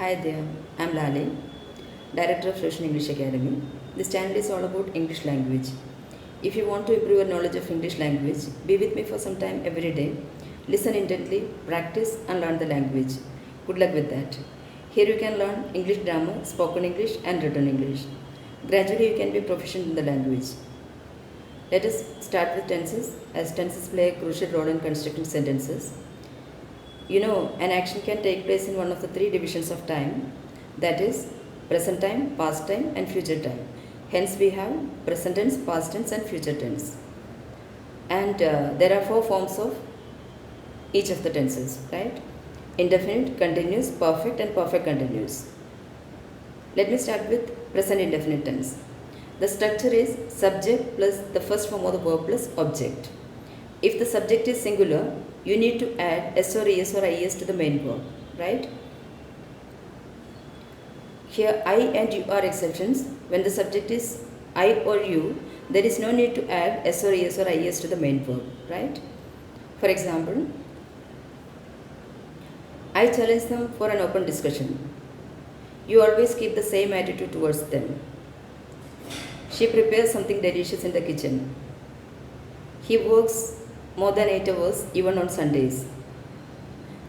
Hi there, I'm Lali, Director of Russian English Academy. This channel is all about English language. If you want to improve your knowledge of English language, be with me for some time every day. Listen intently, practice and learn the language. Good luck with that. Here you can learn English grammar, spoken English and written English. Gradually you can be proficient in the language. Let us start with tenses, as tenses play a crucial role in constructing sentences. An action can take place in one of the three divisions of time, that is, present time, past time, and future time. Hence, we have present tense, past tense, and future tense. And there are four forms of each of the tenses, right? Indefinite, continuous, perfect, and perfect continuous. Let me start with present indefinite tense. The structure is subject plus the first form of the verb plus object. If the subject is singular, you need to add s or es or is to the main verb, right? Here I and you are exceptions. When the subject is I or you, there is no need to add s or es or is to the main verb, right? For example, I challenge them for an open discussion. You always keep the same attitude towards them. She prepares something delicious in the kitchen. He works more than 8 hours even on Sundays.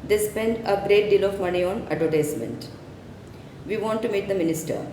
They spend a great deal of money on advertisement. We want to meet the minister.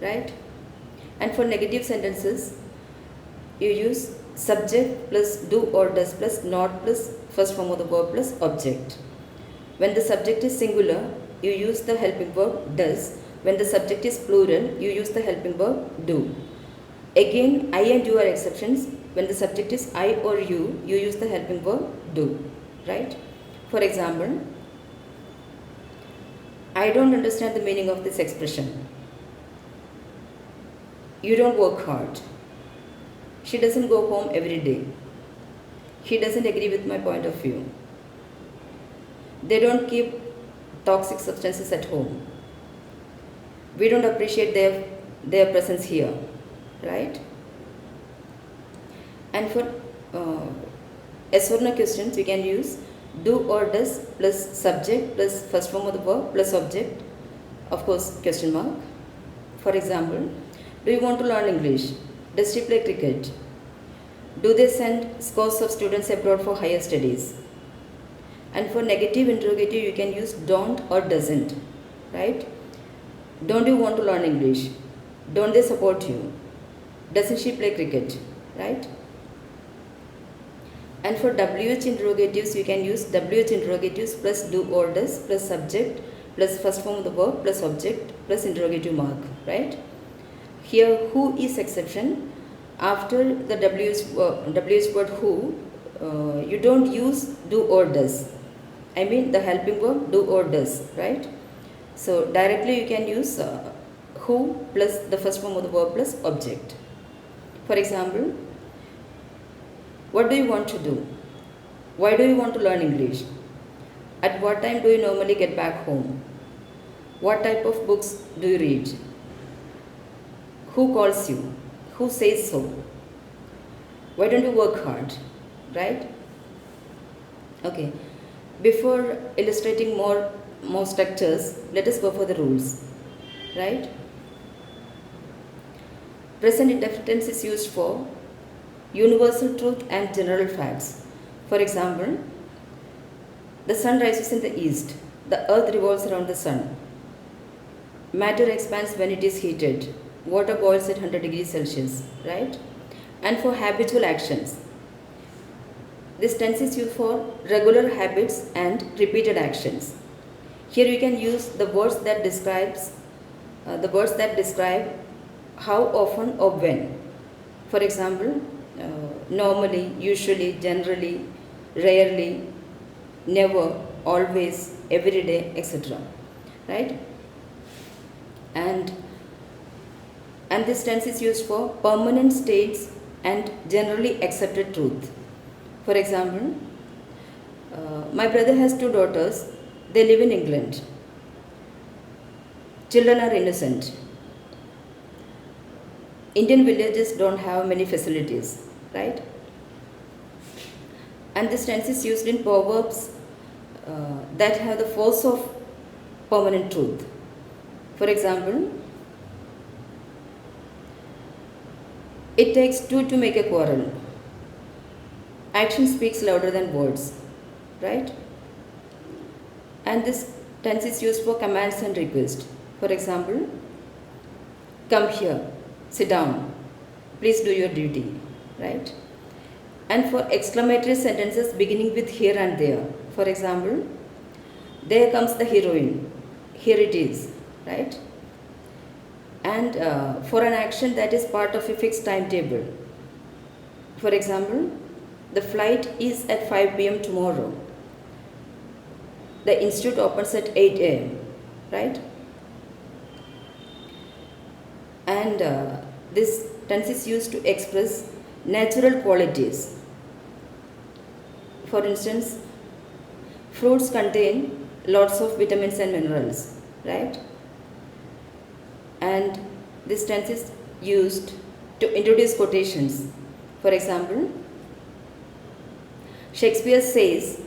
Right? And for negative sentences, you use subject plus do or does plus not plus first form of the verb plus object. When the subject is singular, you use the helping verb does. When the subject is plural, you use the helping verb do. Again, I and you are exceptions. When the subject is I or you use the helping verb do, right? For example, I don't understand the meaning of this expression. You don't work hard. She doesn't go home every day. He doesn't agree with my point of view. They don't keep toxic substances at home. We don't appreciate their presence here, right? And for yes or no questions, we can use do or does plus subject plus first form of the verb plus object, of course, question mark. For example, do you want to learn English? Does she play cricket? Do they send scores of students abroad for higher studies? And for negative interrogative, you can use don't or doesn't, right? Don't you want to learn English? Don't they support you? Doesn't she play cricket, right? And for WH interrogatives, you can use WH interrogatives plus do or does plus subject plus first form of the verb plus object plus interrogative mark, right? Here, who is exception. After the WH word who, you don't use do or does. I mean the helping verb do or does, right? So directly you can use who plus the first form of the verb plus object. For example, what do you want to do? Why do you want to learn English? At what time do you normally get back home? What type of books do you read? Who calls you? Who says so? Why don't you work hard? Right? Okay. Before illustrating more structures, let us go for the rules. Right? Present indefinite tense is used for universal truth and general facts. For example, the sun rises in the east. The earth revolves around the sun. Matter expands when it is heated. Water boils at 100 degrees Celsius, right? And for habitual actions, this tense is used for regular habits and repeated actions. Here you can use the words that describe how often or when. For example, normally, usually, generally, rarely, never, always, every day, etc. Right? And this tense is used for permanent states and generally accepted truth. For example, my brother has 2 daughters. They live in England. Children are innocent. Indian villages don't have many facilities, right? And this tense is used in proverbs that have the force of permanent truth. For example, it takes two to make a quarrel. Action speaks louder than words, right? And this tense is used for commands and requests. For example, come here, sit down, please do your duty, right? And for exclamatory sentences beginning with here and there. For example, there comes the heroine, here it is, right? And for an action that is part of a fixed timetable. For example, the flight is at 5 p.m. tomorrow. The institute opens at 8 a.m., right? And this tense is used to express natural qualities. For instance, fruits contain lots of vitamins and minerals, right? And this tense is used to introduce quotations. For example, Shakespeare says,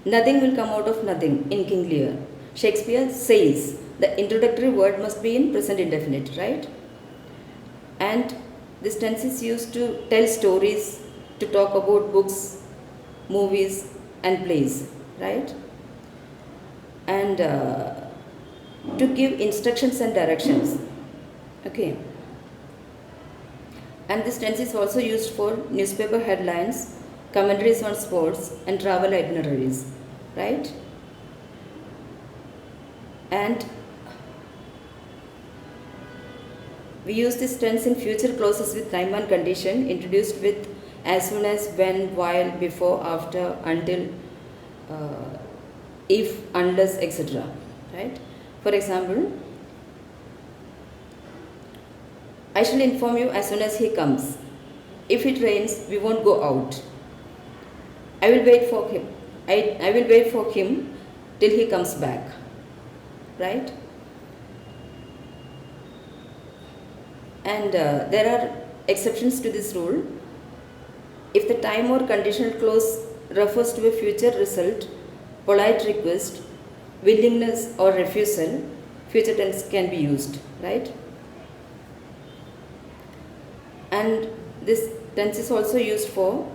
nothing will come out of nothing in King Lear. Shakespeare says, the introductory word must be in present indefinite, right? And this tense is used to tell stories, to talk about books, movies and plays, right? And to give instructions and directions, okay? And this tense is also used for newspaper headlines, commentaries on sports and travel itineraries, right? And we use this tense in future clauses with time and condition introduced with as soon as, when, while, before, after, until, if, unless, etc. Right? For example, I shall inform you as soon as he comes. If it rains, we won't go out. I will wait for him. I will wait for him till he comes back. Right? And there are exceptions to this rule. If the time or conditional clause refers to a future result, polite request, willingness or refusal, future tense can be used, right? And this tense is also used for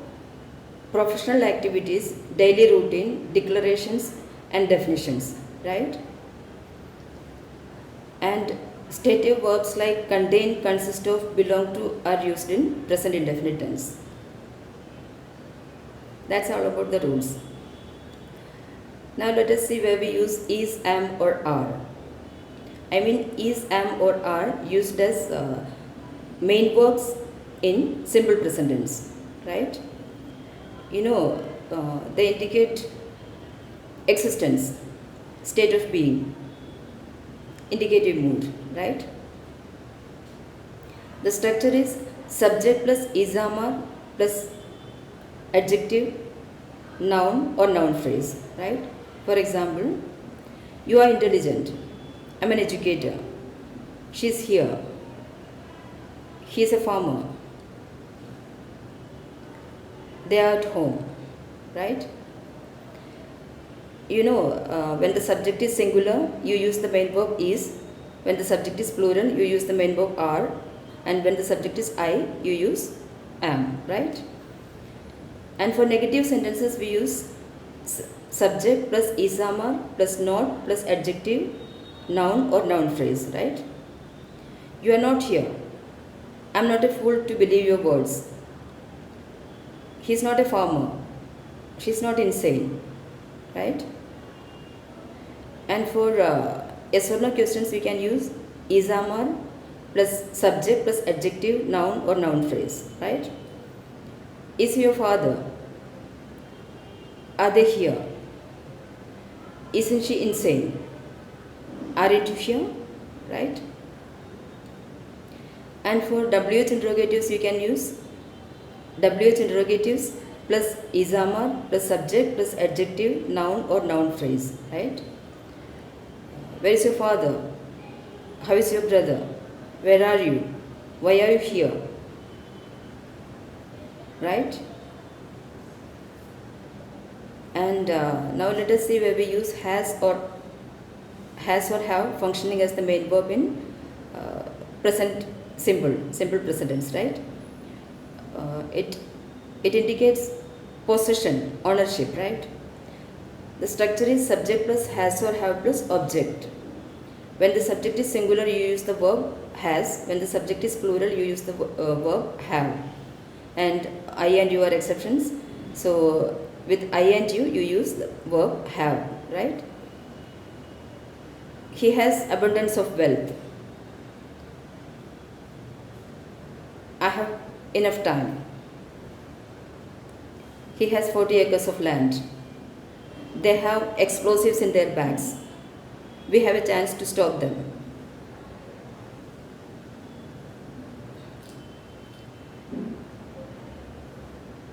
professional activities, daily routine, declarations and definitions, right? And stative verbs like contain, consist of, belong to are used in present indefinite tense. That's all about the rules. Now let us see where we use is, am or are. I mean is, am or are used as main verbs in simple present tense, right? You know, they indicate existence, state of being, indicative mood, right? The structure is subject plus isama plus adjective, noun or noun phrase, right? For example, you are intelligent. I'm an educator. She's here. He is a farmer. They are at home, right? You know, when the subject is singular, you use the main verb is. When the subject is plural, you use the main verb are. And when the subject is I, you use am, right? And for negative sentences, we use subject plus isama plus not plus adjective, noun or noun phrase, right? You are not here. I'm not a fool to believe your words. He's not a farmer. She's not insane, right? And for yes or no questions, we can use isama plus subject plus adjective, noun or noun phrase, right? Is your father? Are they here? Isn't she insane? Aren't you here? Right? And for WH interrogatives, you can use WH interrogatives plus isama plus subject plus adjective, noun or noun phrase, right? Where is your father? How is your brother? Where are you? Why are you here? Right? And now let us see where we use has or has or have functioning as the main verb in present simple present tense, right? It indicates possession, ownership, right? The structure is subject plus has or have plus object. When the subject is singular, you use the verb has. When the subject is plural, you use the verb have. And I and you are exceptions. So with I and you use the verb have, right? He has abundance of wealth. I have enough time. He has 40 acres of land. They have explosives in their bags. We have a chance to stop them.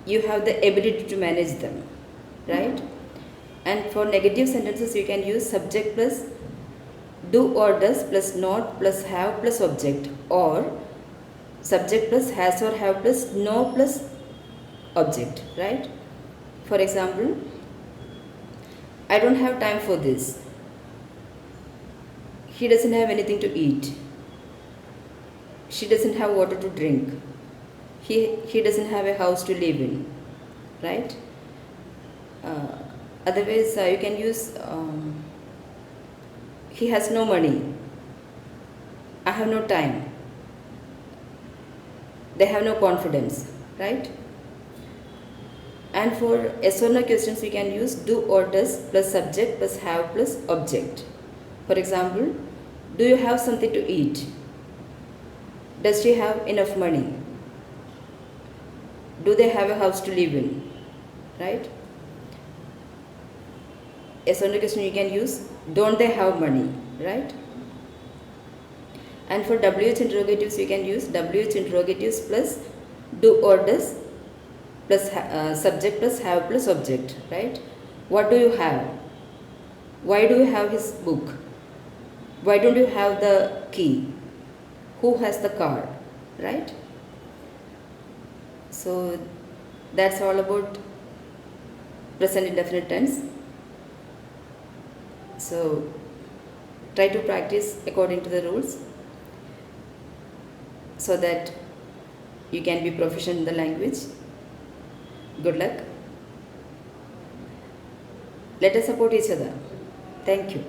You have the ability to manage them, right? And for negative sentences, you can use subject plus do or does plus not plus have plus object, or subject plus has or have plus no plus object, right? For example, I don't have time for this. He doesn't have anything to eat. She doesn't have water to drink. He doesn't have a house to live in, right? Otherwise, you can use he has no money. I have no time. They have no confidence, right? And for yes or no questions, we can use do or does plus subject plus have plus object. For example, do you have something to eat? Does she have enough money? Do they have a house to live in? Right? Yes or no question, you can use don't they have money? Right? And for WH interrogatives, you can use WH interrogatives plus do or does plus subject plus have plus object, right? What do you have? Why do you have his book? Why don't you have the key? Who has the car, right? So that's all about present indefinite tense. So try to practice according to the rules so that you can be proficient in the language. Good luck. Let us support each other. Thank you.